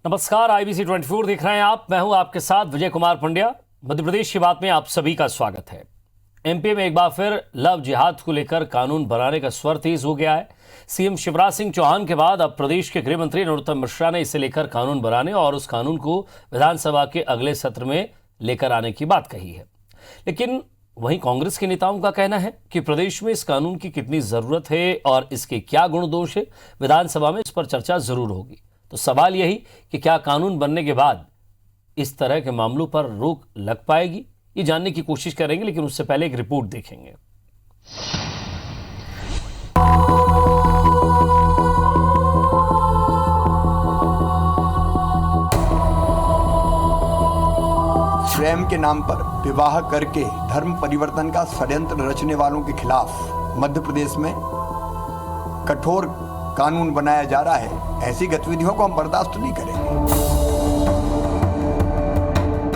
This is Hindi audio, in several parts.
नमस्कार, IBC 24 देख रहे हैं आप। मैं हूं आपके साथ विजय कुमार पंड्या। मध्य प्रदेश की बात में आप सभी का स्वागत है। MP में एक बार फिर लव जिहाद को लेकर कानून बनाने का स्वर तेज हो गया है। CM शिवराज सिंह चौहान के बाद अब प्रदेश के गृह मंत्री नरोत्तम मिश्रा ने इसे लेकर कानून बनाने और उस कानून को विधानसभा के अगले सत्र में लेकर आने की बात कही है। लेकिन वहीं कांग्रेस के नेताओं का कहना है कि प्रदेश में इस कानून की कितनी जरूरत है और इसके क्या गुण दोष है, विधानसभा में इस पर चर्चा जरूर होगी। तो सवाल यही कि क्या कानून बनने के बाद इस तरह के मामलों पर रोक लग पाएगी, ये जानने की कोशिश करेंगे। लेकिन उससे पहले एक रिपोर्ट देखेंगे। प्रेम के नाम पर विवाह करके धर्म परिवर्तन का षड्यंत्र रचने वालों के खिलाफ मध्य प्रदेश में कठोर कानून बनाया जा रहा है। ऐसी गतिविधियों को हम बर्दाश्त नहीं करेंगे।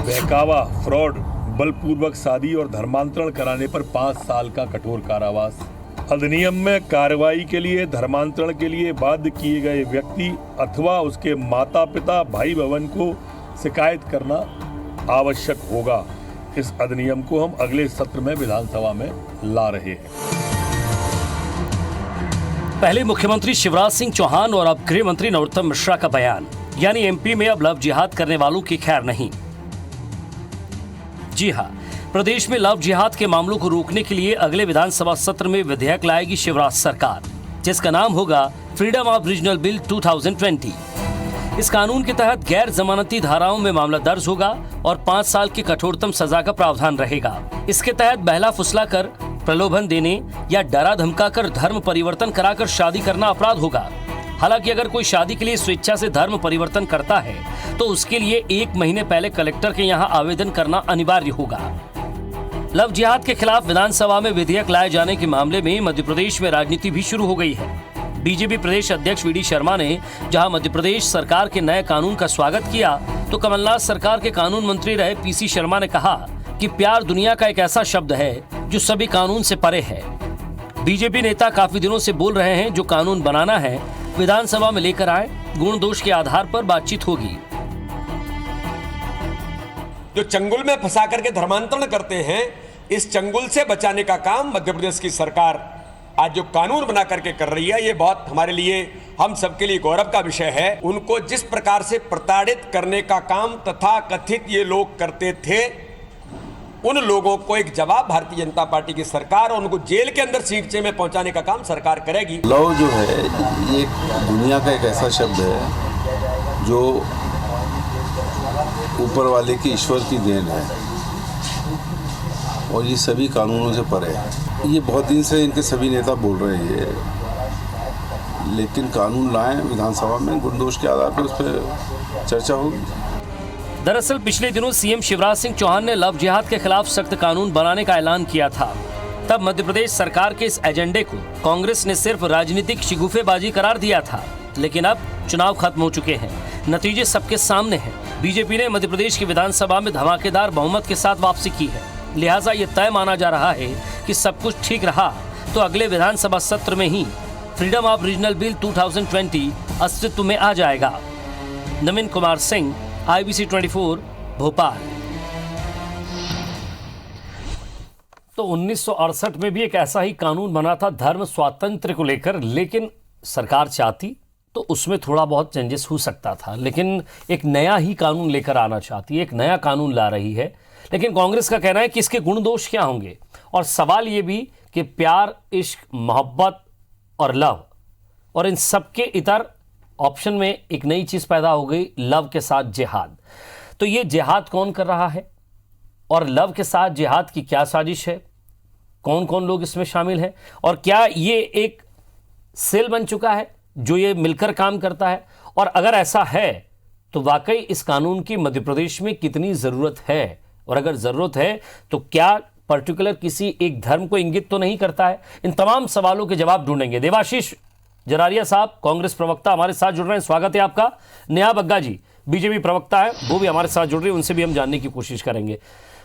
बहकावा, फ्रॉड, बलपूर्वक शादी और धर्मांतरण कराने पर 5 साल का कठोर कारावास। अधिनियम में कार्रवाई के लिए धर्मांतरण के लिए बाध्य किए गए व्यक्ति अथवा उसके माता पिता भाई बहन को शिकायत करना आवश्यक होगा। इस अधिनियम को हम अगले सत्र में विधानसभा में ला रहे हैं। पहले मुख्यमंत्री शिवराज सिंह चौहान और अब गृह मंत्री नरोत्तम मिश्रा का बयान, यानी MP में अब लव जिहाद करने वालों की खैर नहीं। जी हां, प्रदेश में लव जिहाद के मामलों को रोकने के लिए अगले विधानसभा सत्र में विधेयक लाएगी शिवराज सरकार, जिसका नाम होगा फ्रीडम ऑफ रीजनल बिल 2020। इस कानून के तहत गैर जमानती धाराओं में मामला दर्ज होगा और 5 साल की कठोरतम सजा का प्रावधान रहेगा। इसके तहत बहला फुसलाकर, प्रलोभन देने या डरा धमकाकर धर्म परिवर्तन कराकर शादी करना अपराध होगा। हालांकि अगर कोई शादी के लिए स्वेच्छा से धर्म परिवर्तन करता है तो उसके लिए 1 महीने पहले कलेक्टर के यहाँ आवेदन करना अनिवार्य होगा। लव जिहाद के खिलाफ विधानसभा में विधेयक लाए जाने के मामले में मध्य प्रदेश में राजनीति भी शुरू हो गई है। बीजेपी प्रदेश अध्यक्ष VD शर्मा ने जहां मध्य प्रदेश सरकार के नए कानून का स्वागत किया, तो कमलनाथ सरकार के कानून मंत्री रहे PC शर्मा ने कहा कि प्यार दुनिया का एक ऐसा शब्द है जो सभी कानून से परे है। बीजेपी नेता काफी दिनों से बोल रहे हैं जो कानून बनाना है विधानसभा में लेकर आए, गुण दोष के आधार पर बातचीत होगी। जो चंगुल में फंसा करके धर्मांतरण करते हैं, इस चंगुल से बचाने का काम मध्य प्रदेश की सरकार आज जो कानून बना करके कर रही है, ये बहुत हमारे लिए, हम सबके लिए गौरव का विषय है। उनको जिस प्रकार से प्रताड़ित करने का काम तथा कथित ये लोग करते थे, उन लोगों को एक जवाब भारतीय जनता पार्टी की सरकार और उनको जेल के अंदर सींचे में पहुंचाने का काम सरकार करेगी। लव जो है ये दुनिया का एक ऐसा शब्द है जो ऊपर वाले की, ईश्वर की देन है और ये सभी कानूनों से परे है। ये बहुत दिन से इनके सभी नेता बोल रहे हैं, लेकिन कानून लाएं विधानसभा में, गुण दोष के आधार पर उस पर चर्चा होगी। दरअसल पिछले दिनों CM शिवराज सिंह चौहान ने लव जिहाद के खिलाफ सख्त कानून बनाने का ऐलान किया था। तब मध्य प्रदेश सरकार के इस एजेंडे को कांग्रेस ने सिर्फ राजनीतिक शिगुफेबाजी करार दिया था। लेकिन अब चुनाव खत्म हो चुके हैं, नतीजे सबके सामने हैं। बीजेपी ने मध्य प्रदेश की विधानसभा में धमाकेदार बहुमत के साथ वापसी की है। लिहाजा ये तय माना जा रहा है कि सब कुछ ठीक रहा तो अगले विधानसभा सत्र में ही फ्रीडम ऑफ रीजनल बिल 2020 अस्तित्व में आ जाएगा। नवीन कुमार सिंह, IBC 24, भोपाल। तो 1968 में भी एक ऐसा ही कानून बना था धर्म स्वातंत्र्य को लेकर, लेकिन सरकार चाहती तो उसमें थोड़ा बहुत चेंजेस हो सकता था। लेकिन एक नया ही कानून लेकर आना चाहती है, एक नया कानून ला रही है। लेकिन कांग्रेस का कहना है कि इसके गुण दोष क्या होंगे, और सवाल ये भी कि प्यार, इश्क, मोहब्बत और लव, और इन सबके इतर ऑप्शन में एक नई चीज पैदा हो गई, लव के साथ जिहाद। तो ये जिहाद कौन कर रहा है और लव के साथ जिहाद की क्या साजिश है, कौन कौन लोग इसमें शामिल हैं, और क्या ये एक सेल बन चुका है जो ये मिलकर काम करता है, और अगर ऐसा है तो वाकई इस कानून की मध्य प्रदेश में कितनी जरूरत है, और अगर जरूरत है तो क्या पर्टिकुलर किसी एक धर्म को इंगित तो नहीं करता है। इन तमाम सवालों के जवाब ढूंढेंगे। देवाशीष जरारिया साहब, कांग्रेस प्रवक्ता, हमारे साथ जुड़ रहे हैं, स्वागत है आपका। नेहा बग्गा जी, बीजेपी प्रवक्ता है, वो भी हमारे साथ जुड़ रही है, उनसे भी हम जानने की कोशिश करेंगे।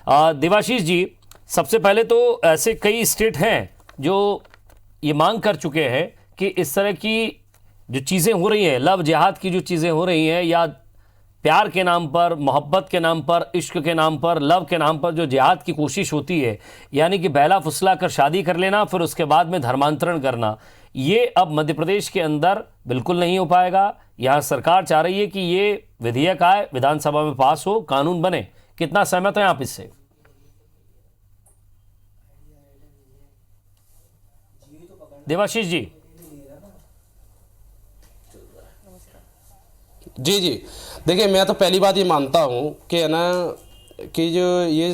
देवाशीष जी, सबसे पहले तो ऐसे कई स्टेट हैं जो ये मांग कर चुके हैं कि इस तरह की जो चीज़ें हो रही हैं, लव जिहाद की जो चीज़ें हो रही हैं, या प्यार के नाम पर, मोहब्बत के नाम पर, इश्क के नाम पर, लव के नाम पर जो जिहाद की कोशिश होती है, यानी कि बहला फुसला कर शादी कर लेना फिर उसके बाद में धर्मांतरण करना, ये अब मध्य प्रदेश के अंदर बिल्कुल नहीं हो पाएगा। यहाँ सरकार चाह रही है कि ये विधेयक आए, विधानसभा में पास हो, कानून बने। कितना सहमत हैं आप इससे? देवाशीष जी। जी जी, देखिए मैं तो पहली बात ये मानता हूँ कि है ना कि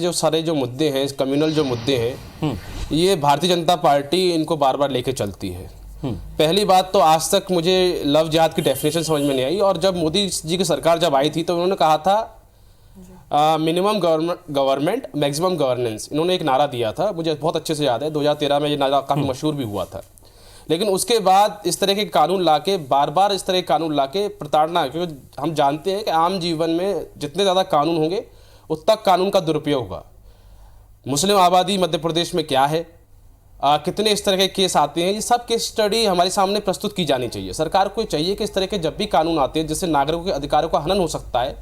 जो सारे जो मुद्दे हैं, कम्युनल जो मुद्दे हैं, ये भारतीय जनता पार्टी इनको बार बार लेके चलती है। पहली बात तो आज तक मुझे लव जिहाद की डेफिनेशन समझ में नहीं आई, और जब मोदी जी की सरकार जब आई थी तो उन्होंने कहा था मिनिमम गवर्नमेंट मैक्सिमम गवर्नेंस, इन्होंने एक नारा दिया था, मुझे बहुत अच्छे से याद है। 2013 में ये नारा काफ़ी मशहूर भी हुआ था। लेकिन उसके बाद इस तरह के कानून लाके, बार बार इस तरह के कानून लाके प्रताड़ना, क्योंकि हम जानते हैं कि आम जीवन में जितने ज़्यादा कानून होंगे उतना कानून का दुरुपयोग होगा। मुस्लिम आबादी मध्य प्रदेश में क्या है, कितने इस तरह के केस आते हैं, ये सब केस स्टडी हमारे सामने प्रस्तुत की जानी चाहिए। सरकार को चाहिए कि इस तरह के जब भी कानून आते हैं जिससे नागरिकों के अधिकारों का हनन हो सकता है,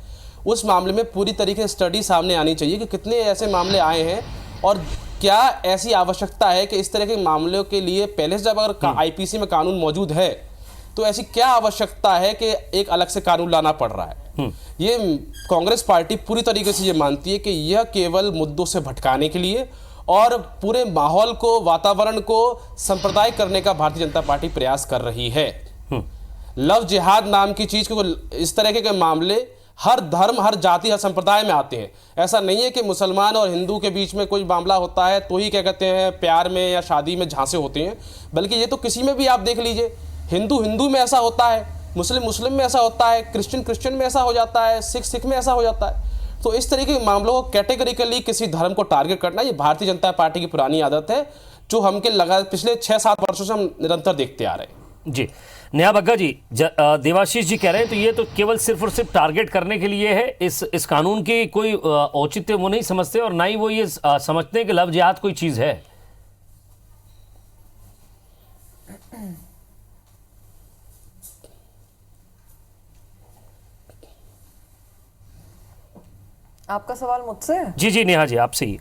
उस मामले में पूरी तरीके से स्टडी सामने आनी चाहिए कि कितने ऐसे मामले आए हैं और क्या ऐसी आवश्यकता है कि इस तरह के मामलों के लिए पहले से जब अगर आईपीसी में कानून मौजूद है तो ऐसी क्या आवश्यकता है कि एक अलग से कानून लाना पड़ रहा है। ये कांग्रेस पार्टी पूरी तरीके से ये मानती है कि यह केवल मुद्दों से भटकाने के लिए और पूरे माहौल को, वातावरण को सांप्रदायिक करने का भारतीय जनता पार्टी प्रयास कर रही है। लव जिहाद नाम की चीज को, इस तरह के मामले हर धर्म, हर जाति, हर संप्रदाय में आते हैं। ऐसा नहीं है कि मुसलमान और हिंदू के बीच में कोई मामला होता है तो ही क्या कहते हैं प्यार में या शादी में झांसे होते हैं, बल्कि ये तो किसी में भी आप देख लीजिए, हिंदू में ऐसा होता है, मुस्लिम में ऐसा होता है, क्रिश्चियन में ऐसा हो जाता है, सिख में ऐसा हो जाता है। तो इस तरीके के मामलों को कैटेगरिकली किसी धर्म को टारगेट करना, ये भारतीय जनता पार्टी की पुरानी आदत है जो हमके लगा पिछले 6-7 वर्षों से हम निरंतर देखते आ रहे हैं। जी, नेहा बग्गा जी, देवाशीष जी कह रहे हैं तो ये तो केवल सिर्फ और सिर्फ टारगेट करने के लिए है। इस कानून की कोई औचित्य वो नहीं समझते और ना ही वो ये समझते हैं कि लव जिहाद कोई चीज़ है। आपका सवाल मुझसे है? जी जी नेहा जी, आपसे ही।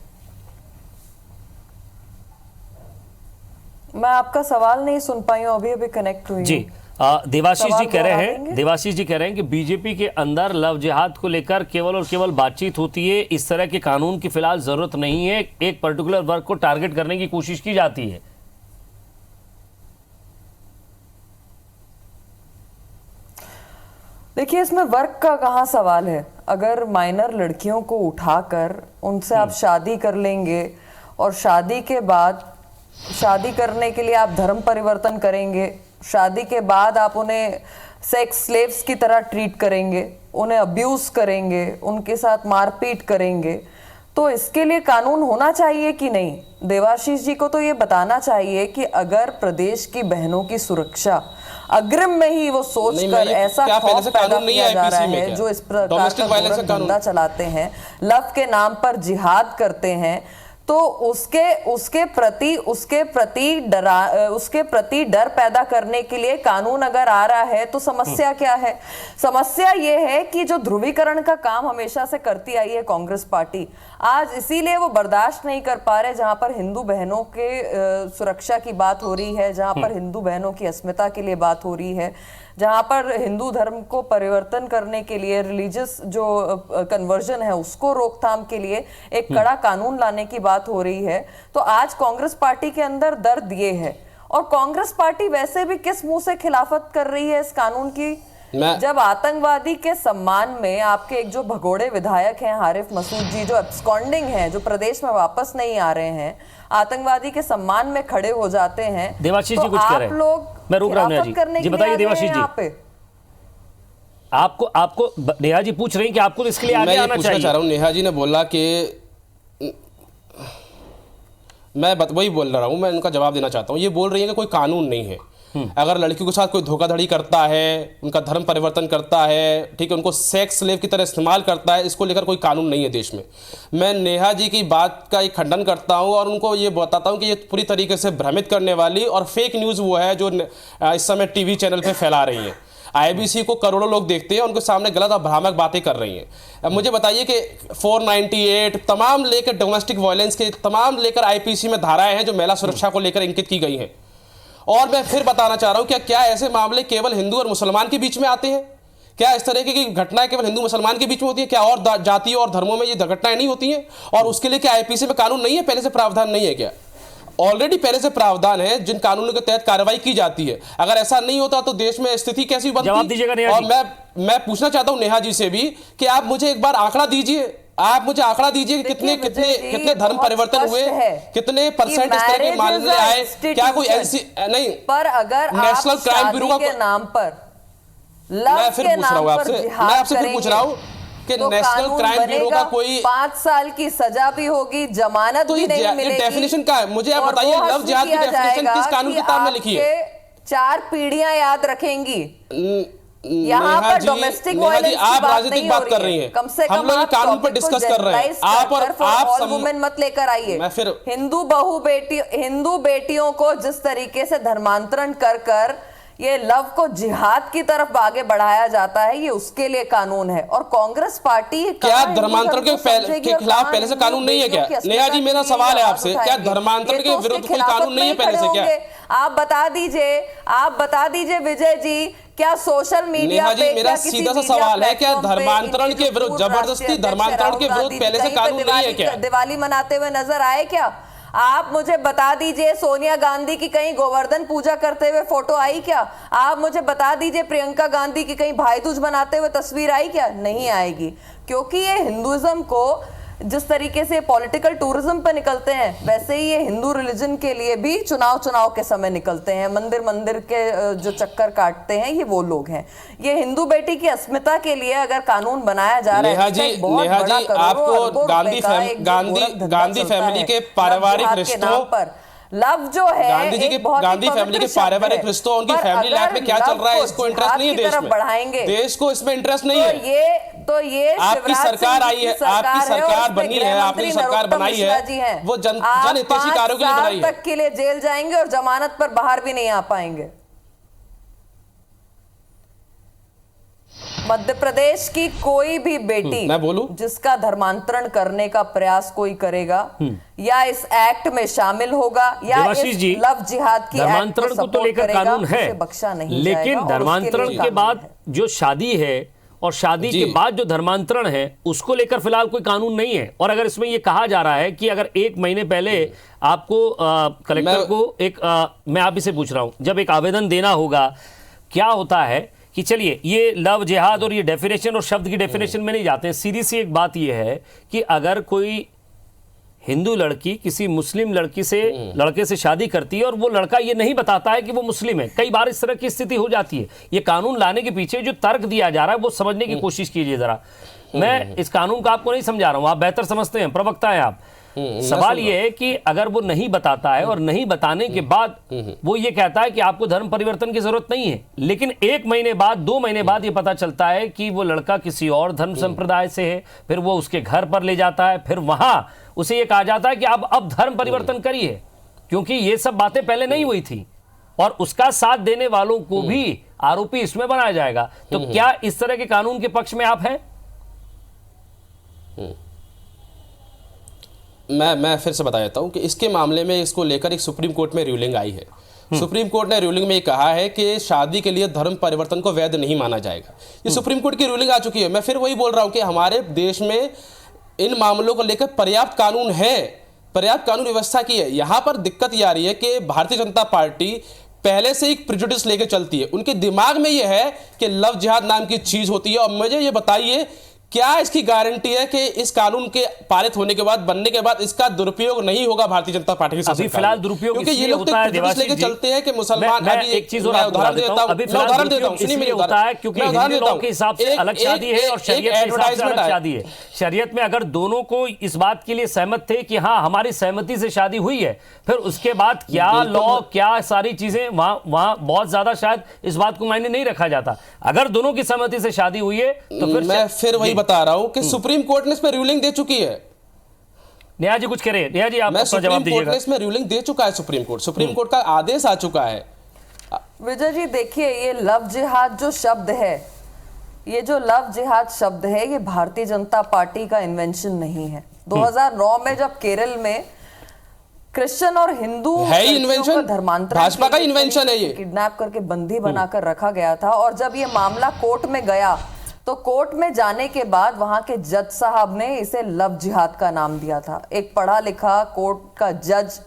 मैं आपका सवाल नहीं सुन पाई हूँ, अभी कनेक्ट हुई जी। देवाशीष जी कह रहे हैं कि बीजेपी के अंदर लव जिहाद को लेकर केवल और केवल बातचीत होती है, इस तरह के कानून की फिलहाल जरूरत नहीं है, एक पर्टिकुलर वर्ग को टारगेट करने की कोशिश की जाती है। देखिए, इसमें वर्क का कहाँ सवाल है। अगर माइनर लड़कियों को उठाकर उनसे आप शादी कर लेंगे और शादी के बाद, शादी करने के लिए आप धर्म परिवर्तन करेंगे, शादी के बाद आप उन्हें सेक्स स्लेव्स की तरह ट्रीट करेंगे, उन्हें अब्यूज करेंगे, उनके साथ मारपीट करेंगे, तो इसके लिए कानून होना चाहिए कि नहीं? देवाशीष जी को तो ये बताना चाहिए कि अगर प्रदेश की बहनों की सुरक्षा अग्रिम में ही वो सोचकर ऐसा खौफ पैदा किया जा रहा है, जो इस प्रकार का धंधा चलाते हैं, लव के नाम पर जिहाद करते हैं, तो उसके प्रति डर पैदा करने के लिए कानून अगर आ रहा है तो समस्या क्या है? समस्या ये है कि जो ध्रुवीकरण का काम हमेशा से करती आई है कांग्रेस पार्टी, आज इसीलिए वो बर्दाश्त नहीं कर पा रहे, जहां पर हिंदू बहनों के सुरक्षा की बात हो रही है, जहां पर हिंदू बहनों की अस्मिता के लिए बात हो रही है, जहां पर हिंदू धर्म को परिवर्तन करने के लिए, रिलीजियस जो कन्वर्जन है उसको रोकथाम के लिए एक कड़ा कानून लाने की बात हो रही है। तो आज कांग्रेस पार्टी के अंदर दर्द ये है, और कांग्रेस पार्टी वैसे भी किस मुंह से खिलाफत कर रही है इस कानून की, जब आतंकवादी के सम्मान में आपके एक जो भगोड़े विधायक हैं हारिफ मसूद जी, जो एब्सकॉन्डिंग हैं, जो प्रदेश में वापस नहीं आ रहे हैं, आतंकवादी के सम्मान में खड़े हो जाते हैं। देवाशीष जी कुछ कह रहे हैं, मैं रुक रहा हूं। जी बताइए देवाशीष जी, आपको नेहा जी पूछ रही हैं कि आपको इसके लिए आगे आना चाहिए। चाह रहा हूं, नेहा जी ने बोला कि मैं वही बोल रहा हूं, मैं उनका जवाब देना चाहता हूं। ये बोल रही है कि कोई कानून नहीं है, अगर लड़कियों के साथ कोई धोखाधड़ी करता है, उनका धर्म परिवर्तन करता है, ठीक है, उनको सेक्स स्लेव की तरह इस्तेमाल करता है, इसको लेकर कोई कानून नहीं है देश में। मैं नेहा जी की बात का एक खंडन करता हूं और उनको ये बताता हूं कि ये पूरी तरीके से भ्रमित करने वाली और फेक न्यूज़ वो है जो इस समय टीवी चैनल पे फैला रही है। आईबीसी को करोड़ों लोग देखते हैं, उनके सामने गलत और भ्रामक बातें कर रही हैं। अब मुझे बताइए कि 498 तमाम लेकर डोमेस्टिक वायलेंस के तमाम लेकर आईपीसी में धाराएं हैं जो महिला सुरक्षा को लेकर इंकित की गई हैं। और मैं फिर बताना चाह रहा हूं क्या ऐसे मामले केवल हिंदू और मुसलमान के बीच में आते हैं? क्या इस तरह की घटनाएं केवल हिंदू मुसलमान के बीच में होती है? क्या और जातियों और धर्मों में ये घटनाएं नहीं होती हैं? और उसके लिए क्या आईपीसी में कानून नहीं है, पहले से प्रावधान नहीं है क्या? ऑलरेडी पहले से प्रावधान है जिन कानूनों के तहत कार्रवाई की जाती है। अगर ऐसा नहीं होता तो देश में स्थिति कैसी बनती? जवाब दीजिएगा नेहा और जी। मैं पूछना चाहता हूं नेहा जी से भी कि आप मुझे एक बार आंकड़ा दीजिए, आप मुझे आंकड़ा दीजिए कि कितने धर्म परिवर्तन हुए, कितने परसेंट इस तरह के मामले आए? क्या कोई ऐसी नहीं? पर अगर नेशनल क्राइम ब्यूरो के नाम पर मैं फिर पूछ रहा हूं आपसे, मैं आपसे फिर पूछ रहा हूं कि तो नेशनल क्राइम ब्यूरो का कोई 5 साल की सजा भी होगी, जमानत तो भी नहीं मिलेगी। डेफिनेशन क्या है? मुझे आप बताइए, लव जिहाद की डेफिनेशन किस कानून किताब में लिखी है? 4 पीढ़ियां याद रखेंगी। यहाँ पर डोमेस्टिक वायलेंस आप राजनीतिक बात कर रही हैं, कम से कम हम लोग कानून पर डिस्कस कर रहे हैं। आप और आप वुमेन मत लेकर आइए। मैं फिर हिंदू बेटियों को जिस तरीके से धर्मांतरण कर ये लव को जिहाद की तरफ आगे बढ़ाया जाता है, ये उसके लिए कानून है। और कांग्रेस पार्टी क्या धर्मांतरण के खिलाफ पहले से कानून नहीं है क्या? नेहा जी, मेरा सवाल है आपसे, क्या धर्मांतरण के विरुद्ध कोई कानून नहीं है पहले से क्या? आप बता दीजिए विजय जी, क्या सोशल मीडिया नेहा जी, मेरा सीधा सा सवाल है, क्या धर्मांतरण के विरुद्ध, जबरदस्ती धर्मांतरण के विरुद्ध पहले से कानून नहीं है क्या? दिवाली मनाते हुए नजर आए क्या? आप मुझे बता दीजिए, सोनिया गांधी की कहीं गोवर्धन पूजा करते हुए फोटो आई क्या? आप मुझे बता दीजिए, प्रियंका गांधी की कहीं भाई दूज बनाते हुए तस्वीर आई क्या? नहीं आएगी, क्योंकि ये हिंदुइज्म को जिस तरीके से पॉलिटिकल टूरिज्म पे निकलते हैं, वैसे ही ये हिंदू रिलीजन के लिए भी चुनाव के समय निकलते हैं, मंदिर के जो चक्कर काटते हैं, ये वो लोग हैं। ये हिंदू बेटी की अस्मिता के लिए अगर कानून बनाया जा रहा है, नेहा जी आपको गांधी फैमिली के पारिवारिक रिश्तों पर लव जो है, गांधी फैमिली के पारिवारिक रिश्तों, उनकी फैमिली लाइफ में क्या चल रहा है, इसको इंटरेस्ट नहीं है देश में, बढ़ाएंगे देश को इसमें इंटरेस्ट नहीं है। तो ये आपकी सरकार आई है, आपकी सरकार बनी है, आपने सरकार बनाई है, वो जनहितैषी कार्यों के लिए बनाई है। तक के लिए जेल जाएंगे और जमानत पर बाहर भी नहीं आ पाएंगे। मध्य प्रदेश की कोई भी बेटी मैं बोलूं, जिसका धर्मांतरण करने का प्रयास कोई करेगा या इस एक्ट में शामिल होगा या इस लव जिहाद की धर्मांतरण को तो लेकर कानून है, बख्शा नहीं लेकिन धर्मांतरण के बाद जो शादी है और शादी के बाद जो धर्मांतरण है उसको लेकर फिलहाल कोई कानून नहीं है। और अगर इसमें यह कहा जा रहा है कि अगर 1 महीने पहले आपको कलेक्टर को मैं आप इसे पूछ रहा हूं, जब एक आवेदन देना होगा, क्या होता है कि चलिए ये लव जिहाद और ये डेफिनेशन और शब्द की डेफिनेशन में नहीं जाते हैं, सीधी सी एक बात ये है कि अगर कोई हिंदू लड़की किसी मुस्लिम लड़के से शादी करती है और वो लड़का ये नहीं बताता है कि वो मुस्लिम है, कई बार इस तरह की स्थिति हो जाती है। ये कानून लाने के पीछे जो तर्क दिया जा रहा है वो समझने की कोशिश कीजिए जरा। मैं इस कानून का आपको नहीं समझा रहा हूं, आप बेहतर समझते हैं, प्रवक्ता हैं आप। सवाल ये है कि अगर वो नहीं बताता है और नहीं बताने के बाद वो ये कहता है कि आपको धर्म परिवर्तन की जरूरत नहीं है, लेकिन 1 महीने बाद 2 महीने बाद ये पता चलता है कि वो लड़का किसी और धर्म संप्रदाय से है, फिर वो उसके घर पर ले जाता है, फिर वहां उसे ये कहा जाता है कि आप अब धर्म परिवर्तन करिए, क्योंकि ये सब बातें पहले नहीं हुई थी, और उसका साथ देने वालों को भी आरोपी इसमें बनाया जाएगा। तो क्या इस तरह के कानून के पक्ष में आप हैं? मैं फिर से बता देता हूं कि इसके मामले में इसको लेकर एक सुप्रीम कोर्ट में रूलिंग आई है। सुप्रीम कोर्ट ने रूलिंग में कहा है कि शादी के लिए धर्म परिवर्तन को वैध नहीं माना जाएगा। ये सुप्रीम कोर्ट की रूलिंग आ चुकी है। मैं फिर वही बोल रहा हूं कि हमारे देश में इन मामलों को लेकर पर्याप्त कानून है, पर्याप्त कानून व्यवस्था की है। यहां पर दिक्कत ये आ रही है कि भारतीय जनता पार्टी पहले से एक प्रिजुडिस लेकर चलती है। उनके दिमाग में यह है कि लव जिहाद नाम की चीज होती है। और मुझे ये बताइए, क्या इसकी गारंटी है कि इस कानून के पारित होने के बाद, बनने के बाद, इसका दुरुपयोग नहीं होगा भारतीय जनता पार्टी की? अभी फिलहाल दुरुपयोग क्योंकि ये लोग लेके चलते हैं कि मुसलमान, एक चीज और उदाहरण देता हूं, अभी उदाहरण देता हूं, इसलिए होता है क्योंकि हिंदू लॉ के हिसाब से अलग शादी है और शरीयत के हिसाब से अलग शादी है। शरीयत में अगर दोनों को इस बात के लिए सहमत थे कि हाँ हमारी सहमति से शादी हुई है, फिर उसके बाद क्या लॉ, क्या सारी चीजें वहां बहुत ज्यादा शायद इस बात को मायने नहीं रखा जाता। अगर दोनों की सहमति से शादी हुई है तो फिर मैं फिर वही बता रहा हूं कि सुप्रीम कोर्ट ने इस पर रूलिंग दे चुकी है। नेहा जी कुछ कह रहे हैं, नेहा जी आप अपना जवाब दीजिएगा। इसमें रूलिंग दे चुका है सुप्रीम कोर्ट का आदेश आ चुका है। विजय जी देखिए, ये लव जिहाद जो शब्द है, ये जो लव जिहाद शब्द है, ये भारतीय जनता पार्टी का इन्वेंशन नहीं है। 2009 में जब केरल में क्रिश्चियन और हिंदू है ही इन्वेंशन, धर्मांतरण भाजपा का इन्वेंशन है ये, किडनैप करके बंदी बनाकर रखा गया था। और जब ये मामला कोर्ट में गया तो कोर्ट में जाने के बाद वहां के जज साहब ने इसे लव जिहाद का नाम दिया था। एक पढ़ा लिखा कोर्ट का जज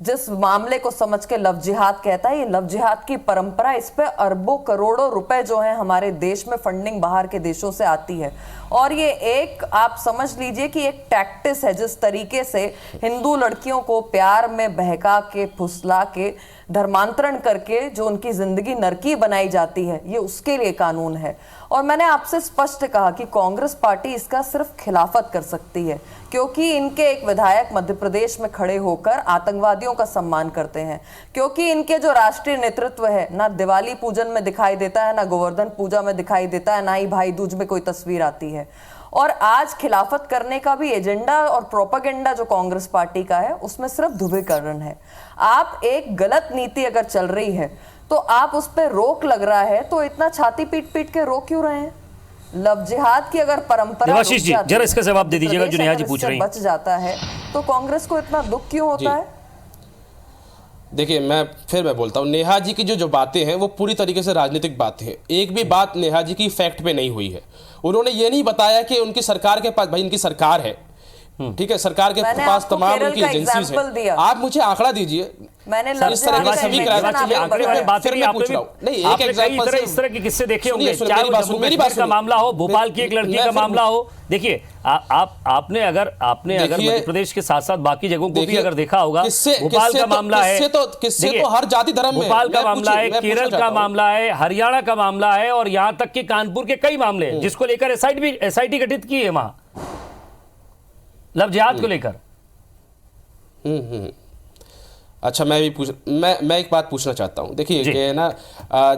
जिस मामले को समझ के लव जिहाद कहता है, ये लव जिहाद की परंपरा, इस पे अरबों करोड़ों रुपए जो है हमारे देश में फंडिंग बाहर के देशों से आती है। और ये एक आप समझ लीजिए कि एक टैक्टिस है, जिस तरीके से हिंदू लड़कियों को प्यार में बहका के, फुसला के, धर्मांतरण करके जो उनकी जिंदगी नरकी बनाई जाती है, ये उसके लिए कानून है। और मैंने आपसे स्पष्ट कहा कि कांग्रेस पार्टी इसका सिर्फ खिलाफत कर सकती है, क्योंकि इनके एक विधायक मध्य प्रदेश में खड़े होकर आतंकवादियों का सम्मान करते हैं, क्योंकि इनके जो राष्ट्रीय नेतृत्व है ना दिवाली पूजन में दिखाई देता है, ना गोवर्धन पूजा में दिखाई देता है, ना ही भाई दूज में कोई तस्वीर आती है। और आज खिलाफत करने का भी एजेंडा और प्रोपेगेंडा जो कांग्रेस पार्टी का है, उसमें सिर्फ ध्रुवीकरण है। आप एक गलत नीति अगर चल रही है तो आप उस पर रोक लग रहा है, तो इतना छाती पीट पीट के रोक क्यों रहे हैं? लव जिहाद की अगर परंपरा देवाशीष जी जरा इसका जवाब दे दीजिएगा जो नेहा जी पूछ रही हैं। बच जाता है तो कांग्रेस को इतना दुख क्यों होता है? देखिए मैं बोलता हूँ, नेहा जी की जो बातें हैं वो पूरी तरीके से राजनीतिक बातें हैं। एक भी बात नेहा जी की फैक्ट पे नहीं हुई है। उन्होंने ये नहीं बताया कि उनकी सरकार के पास, भाई इनकी सरकार है, ठीक है, सरकार के पास तमाम उनकी एजेंसीज है। आप मुझे आंकड़ा दीजिए। मैंने इस तरह के सभी इस तरह के किस्से देखे होंगे, चाहे वो जम्मू कश्मीर का मामला हो, भोपाल की एक लड़की का मामला हो। देखिए आपने अगर मध्य प्रदेश के साथ साथ बाकी जगहों को भी अगर देखा होगा, भोपाल का मामला है, किससे तो हर जाति धर्म में, भोपाल का मामला है, केरल का मामला है, हरियाणा का मामला है, और यहां तक कि कानपुर के कई मामले हैं जिसको लेकर एसआईटी गठित की है वहां लव जिहाद को लेकर। अच्छा मैं एक बात पूछना चाहता हूं। देखिए कि ना,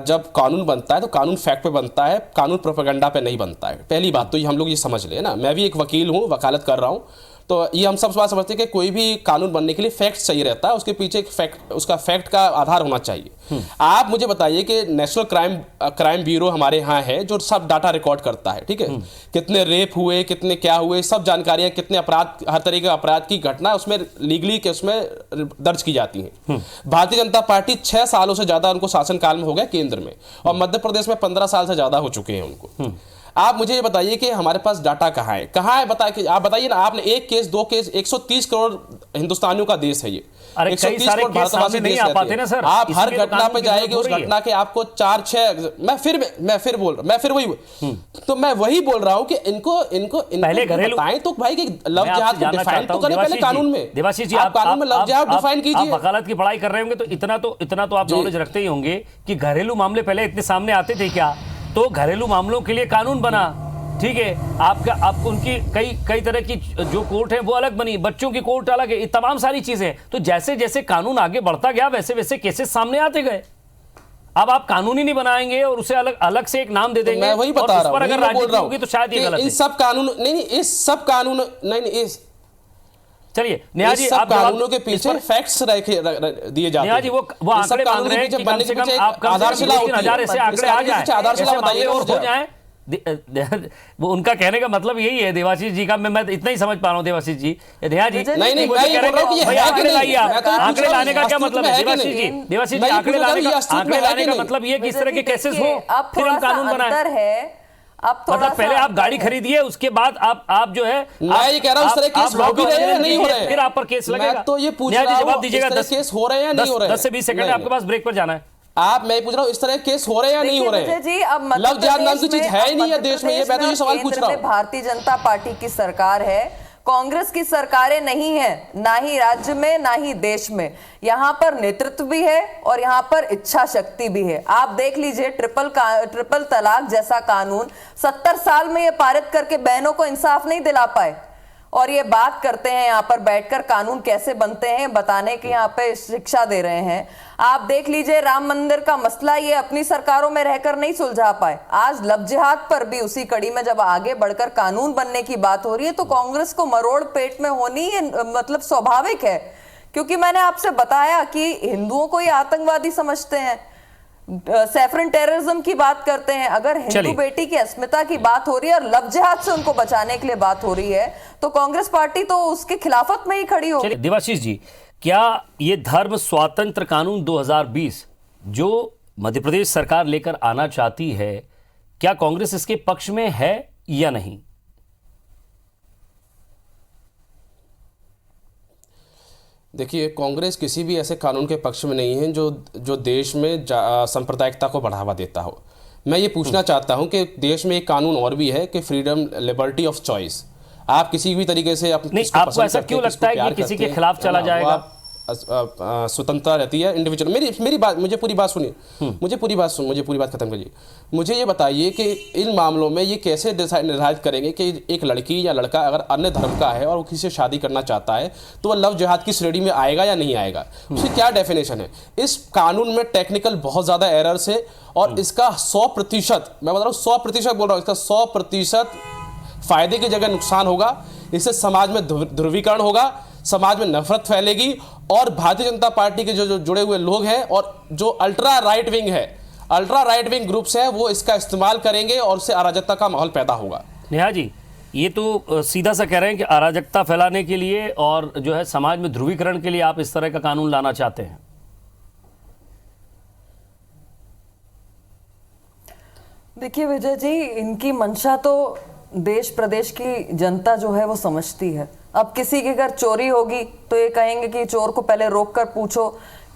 जब कानून बनता है तो कानून फैक्ट पे बनता है, कानून प्रोपेगेंडा पे नहीं बनता है। पहली बात तो ये हम लोग ये समझ ले ना। मैं भी एक वकील हूं, वकालत कर रहा हूं, तो ये हम सब बात समझते हैं कि कोई भी कानून बनने के लिए फैक्ट चाहिए रहता है, उसके पीछे एक फैक्ट, उसका फैक्ट का आधार होना चाहिए। आप मुझे बताइए कि नेशनल क्राइम ब्यूरो हमारे यहाँ है जो सब डाटा रिकॉर्ड करता है, ठीक है, कितने रेप हुए, कितने क्या हुए, सब जानकारियां, कितने अपराध, हर तरह के अपराध की घटना उसमें लीगली के उसमें दर्ज की जाती है। भारतीय जनता पार्टी 6 सालों से ज्यादा उनको शासनकाल में हो गया केंद्र में, और मध्य प्रदेश में 15 साल से ज्यादा हो चुके हैं उनको। आप मुझे ये बताइए कि हमारे पास डाटा कहाँ है? आप बताइए ना। आपने एक केस, 2 केस, 130 करोड़ हिंदुस्तानियों का देश है ये। अरे कई सारे केस सामने नहीं आ पाते ना सर। आप हर घटना पे जाएंगे, उस घटना के आपको 4-6 मैं वही बोल रहा हूँ कि इनको पहले घरेलू बताएं तो भाई कि लव जिहाद को डिफाइन तो करें पहले कानून में। देवाशीष जी आप कानून में लव जिहाद डिफाइन कीजिए। आप वकालत की पढ़ाई कर रहे होंगे तो इतना तो आप नॉलेज रखते ही होंगे कि घरेलू मामले पहले इतने सामने आते थे क्या? तो घरेलू मामलों के लिए कानून बना, ठीक है। आप उनकी कई तरह की जो कोर्ट है वो अलग बनी, बच्चों की कोर्ट अलग है, तमाम सारी चीजें। तो जैसे जैसे कानून आगे बढ़ता गया वैसे वैसे केसेस सामने आते गए। अब आप कानून ही नहीं बनाएंगे और उसे अलग से एक नाम दे देंगे। मैं वही बता रहा हूं, अगर राजनीति होगी तो शायद ये गलत है। इन सब कानून नहीं, चलिए नेहा जी, आप कानूनों के पीछे फैक्ट्स दिए जाते हैं। नेहा जी वो आंकड़े मांग रहे हैं कि कम से कम आप आधारशिला ऐसे आंकड़े आ जाए, आधारशिला बताइए और हो जाए। वो उनका कहने का मतलब यही है देवाशीष जी का। मैं इतना ही समझ पा रहा हूँ देवाशीष जी। नेहा जी नहीं, आंकड़े लाइए आप। आंकड़े लाने का क्या मतलब है देवाशीष जी? आंकड़े लाने का मतलब ये कि इस तरह के केसेस हो फिर हम कानून बनाए। मतलब पहले आप गाड़ी खरीदिए, उसके बाद आप जो है, मैं ये कह रहा हूं, इस तरह केस हो भी रहे हैं, नहीं हो रहे हैं, फिर आप पर केस लगेगा। मैं तो ये पूछ रहा हूं, जवाब दीजिएगा। 10 केस हो रहे हैं नहीं हो रहे हैं? 10 से 20 सेकंड आपके पास ब्रेक पर जाना है। मैं पूछ रहा हूं, इस तरह केस हो रहे हैं या नहीं हो रहे हैं? जी, अब लव जिहाद नाम की चीज है ही नहीं है देश में। ये मैं तो ये सवाल पूछ रहा हूं। भारतीय जनता पार्टी की सरकार है, कांग्रेस की सरकारें नहीं है, ना ही राज्य में ना ही देश में। यहां पर नेतृत्व भी है और यहां पर इच्छा शक्ति भी है। आप देख लीजिए, ट्रिपल तलाक जैसा कानून 70 साल में ये पारित करके बहनों को इंसाफ नहीं दिला पाए, और ये बात करते हैं यहाँ पर बैठकर कानून कैसे बनते हैं बताने की यहाँ पे शिक्षा दे रहे हैं। आप देख लीजिए, राम मंदिर का मसला ये अपनी सरकारों में रहकर नहीं सुलझा पाए। आज लव जिहाद पर भी उसी कड़ी में जब आगे बढ़कर कानून बनने की बात हो रही है तो कांग्रेस को मरोड़ पेट में होनी मतलब स्वाभाविक है, क्योंकि मैंने आपसे बताया कि हिंदुओं को ये आतंकवादी समझते हैं, सैफरन टेररिज्म की बात करते हैं, अगर हिंदू चलिए। बेटी की अस्मिता की बात हो रही है और लव जिहाद से उनको बचाने के लिए बात हो रही है, तो कांग्रेस पार्टी तो उसके खिलाफत में ही खड़ी होगी। चलिए देवाशीष जी, क्या ये धर्म स्वातंत्र कानून 2020 जो मध्य प्रदेश सरकार लेकर आना चाहती है, क्या कांग्रेस इसके पक्ष में है या नहीं? देखिए, कांग्रेस किसी भी ऐसे कानून के पक्ष में नहीं है जो देश में सांप्रदायिकता को बढ़ावा देता हो। मैं ये पूछना चाहता हूं कि देश में एक कानून और भी है कि फ्रीडम, लिबर्टी ऑफ चॉइस। आप किसी भी तरीके से नहीं, आपको ऐसा क्यों लगता है कि किसी के खिलाफ चला जाएगा? स्वतंत्रता रहती है इंडिविजुअल। मेरी बात, मुझे पूरी बात सुनिए, मुझे पूरी बात खत्म करिए। मुझे ये बताइए कि इन मामलों में ये कैसे निर्धारित करेंगे कि एक लड़की या लड़का अगर अन्य धर्म का है और वो किसी से शादी करना चाहता है तो वह लव जिहाद की श्रेणी में आएगा या नहीं आएगा? उसकी क्या डेफिनेशन है? इस कानून में टेक्निकल बहुत ज़्यादा एरर्स है और इसका 100%, मैं बता रहा हूँ 100% बोल रहा हूँ, इसका 100% फायदे की जगह नुकसान होगा। इससे समाज में ध्रुवीकरण होगा, समाज में नफरत फैलेगी और भारतीय जनता पार्टी के जो जुड़े हुए लोग हैं और जो अल्ट्रा राइट विंग ग्रुप्स हैं वो इसका इस्तेमाल करेंगे और उससे अराजकता का माहौल पैदा होगा। नेहा जी, ये तो सीधा सा कह रहे हैं कि अराजकता फैलाने के लिए और जो है समाज में ध्रुवीकरण के लिए आप इस तरह का कानून लाना चाहते हैं। देखिए विजय जी, इनकी मंशा तो देश प्रदेश की जनता जो है वो समझती है। अब किसी के घर चोरी होगी तो ये कहेंगे कि चोर को पहले रोक कर पूछो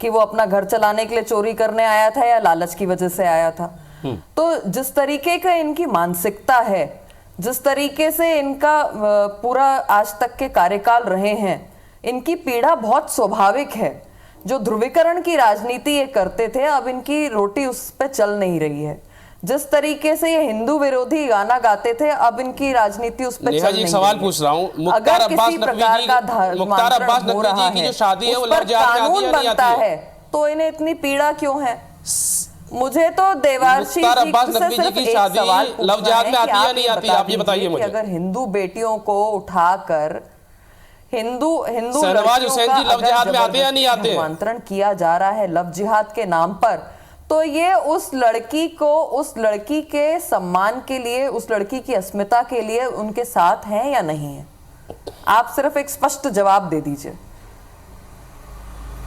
कि वो अपना घर चलाने के लिए चोरी करने आया था या लालच की वजह से आया था। तो जिस तरीके का इनकी मानसिकता है, जिस तरीके से इनका पूरा आज तक के कार्यकाल रहे हैं, इनकी पीड़ा बहुत स्वाभाविक है। जो ध्रुवीकरण की राजनीति ये करते थे, अब इनकी रोटी उस पर चल नहीं रही है। जिस तरीके से ये हिंदू विरोधी गाना गाते थे, अब इनकी राजनीति उस पर चल नहीं रही है। सवाल पूछ रहा हूं, अगर किसी प्रकार का धर्मांतरण हो रहा है, उस पर कानून बनता है, तो इन्हें इतनी पीड़ा क्यों है? मुझे तो देवाशीष जी से सिर्फ एक सवाल पूछना है कि आप ये बताइए कि अगर हिंदू बेटियों को उठाकर हिंदू धर्मांतरण किया जा रहा है लव जिहाद के नाम पर, तो ये उस लड़की के सम्मान के लिए, उस लड़की की अस्मिता के लिए उनके साथ हैं या नहीं है? आप सिर्फ एक स्पष्ट जवाब दे दीजिए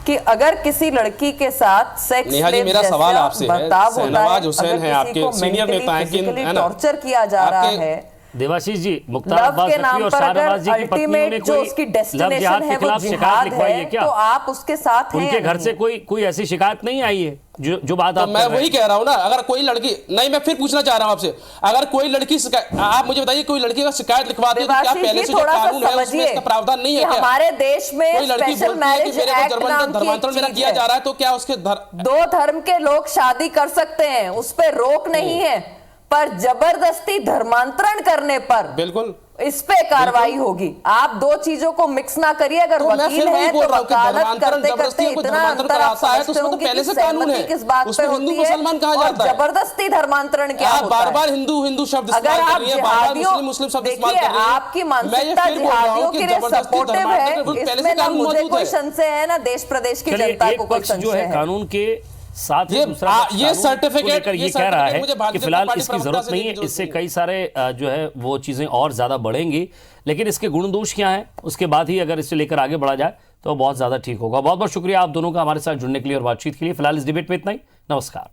कि अगर किसी लड़की के साथ सेक्स मेरा सवाल आपसे है, शहनवाज हुसैन है, आपके सीनियर नेता हैं, कि टॉर्चर किया जा रहा है देवाशीष जी, मुख्तार अब्बास नकवी और शाहनवाज जी की पत्नियों ने जो उसकी डेस्टिनेशन है वो जिहाद है, तो आप उसके साथ हैं? उनके घर से कोई ऐसी शिकायत नहीं आई है जो बात आप मैं वही कह रहा हूं ना। अगर कोई लड़की, नहीं मैं फिर पूछना चाह रहा हूं आपसे, अगर कोई लड़की, आप मुझे बताइए, कोई लड़की का शिकायत लिखवाती है तो क्या पहले से जो कानून है उसमें इसका प्रावधान नहीं है? हमारे देश में स्पेशल मैरिज एक्ट नाम की धर्मांतरण मेरा किया जा रहा है, तो क्या उसके दो धर्म के लोग शादी कर सकते हैं, उस पर रोक नहीं है, पर जबरदस्ती धर्मांतरण करने पर बिल्कुल इस पे कार्रवाई होगी। आप दो चीजों को मिक्स ना करिए। अगर वकील है तो वकालत करते करते इतना अंतर आप समझते होंगे कि सहमति किस बात पे होती है और जबरदस्ती धर्मांतरण क्या होता है। बार-बार हिंदू शब्द अगर आप जिहादियों, देखिए आपकी मानसिकता जिहादियों के लिए सपोर्टिव है, इसमें ना मुझे कोई संशय है ना देश प्रदेश की जनता को कोई संशय है। कानून के साथ ये सर्टिफिकेट ये कह रहा है कि फिलहाल इसकी जरूरत नहीं है, इससे कई सारे जो है वो चीजें और ज्यादा बढ़ेंगी, लेकिन इसके गुण दोष क्या हैं उसके बाद ही अगर इसे लेकर आगे बढ़ा जाए तो बहुत ज्यादा ठीक होगा। बहुत बहुत शुक्रिया आप दोनों का हमारे साथ जुड़ने के लिए और बातचीत के लिए। फिलहाल इस डिबेट में इतना ही। नमस्कार।